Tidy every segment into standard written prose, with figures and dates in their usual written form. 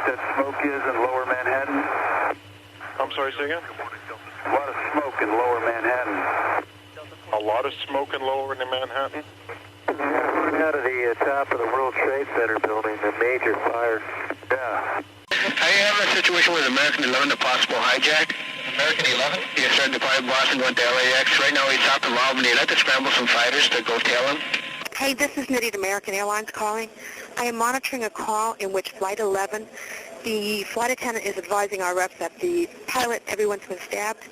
that smoke is in lower Manhattan? I'm sorry, say again? A lot of smoke in lower Manhattan. A lot of smoke in lower Manhattan? Coming out of the top of the World Trade Center building, a major fire. Yeah. Are you having a situation with American 11, a possible hijack? American 11? Yes, sir. Departed Boston, went to LAX. Right now he's south of Albany. I'd like to scramble some fighters to go tail him. Hey, this is Nitty at American Airlines calling. I am monitoring a call in which Flight 11, the flight attendant is advising our reps that the pilot, everyone's been stabbed.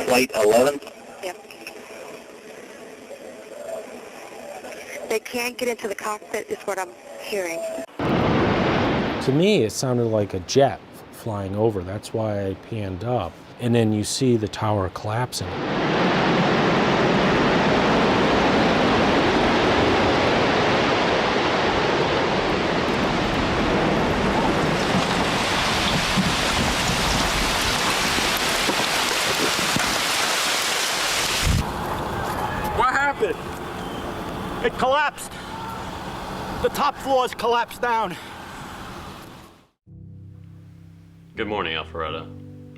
Flight 11? Yep. They can't get into the cockpit is what I'm hearing. To me, it sounded like a jet flying over. That's why I panned up. And then you see the tower collapsing. What happened? It collapsed. The top floors collapsed down. Good morning, Alpharetta.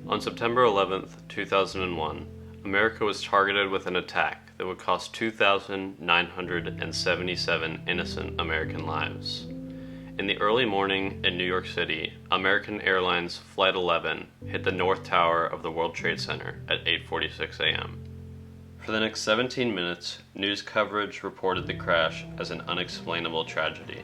On September 11th, 2001, America was targeted with an attack that would cost 2,977 innocent American lives. In the early morning in New York City, American Airlines Flight 11 hit the North Tower of the World Trade Center at 8:46 a.m. For the next 17 minutes, news coverage reported the crash as an unexplainable tragedy.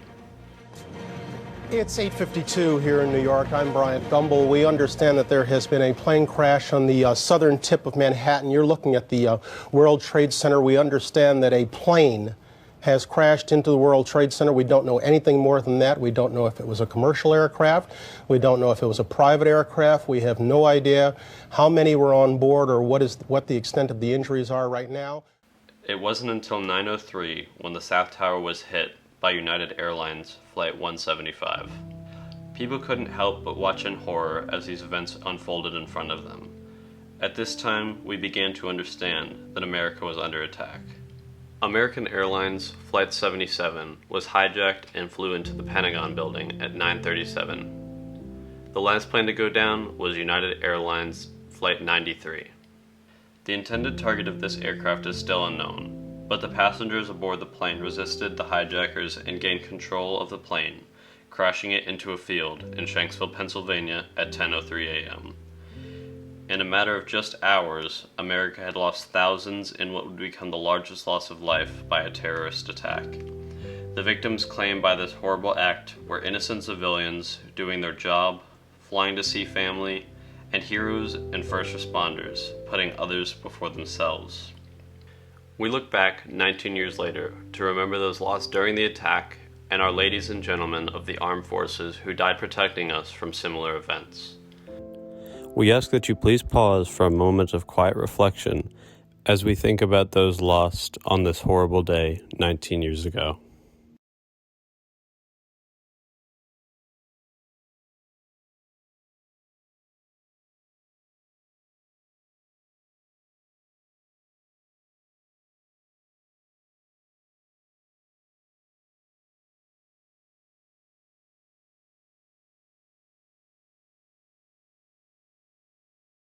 It's 8:52 here in New York. I'm Bryant Gumbel. We understand that there has been a plane crash on the southern tip of Manhattan. You're looking at the World Trade Center. We understand that a plane has crashed into the World Trade Center. We don't know anything more than that. We don't know if it was a commercial aircraft. We don't know if it was a private aircraft. We have no idea how many were on board or what the extent of the injuries are right now. It wasn't until 9:03 when the South Tower was hit by United Airlines Flight 175. People couldn't help but watch in horror as these events unfolded in front of them. At this time, we began to understand that America was under attack. American Airlines Flight 77 was hijacked and flew into the Pentagon building at 9:37. The last plane to go down was United Airlines Flight 93. The intended target of this aircraft is still unknown, but the passengers aboard the plane resisted the hijackers and gained control of the plane, crashing it into a field in Shanksville, Pennsylvania at 10:03 a.m. In a matter of just hours, America had lost thousands in what would become the largest loss of life by a terrorist attack. The victims claimed by this horrible act were innocent civilians doing their job, flying to see family, and heroes and first responders, putting others before themselves. We look back 19 years later to remember those lost during the attack and our ladies and gentlemen of the armed forces who died protecting us from similar events. We ask that you please pause for a moment of quiet reflection as we think about those lost on this horrible day 19 years ago.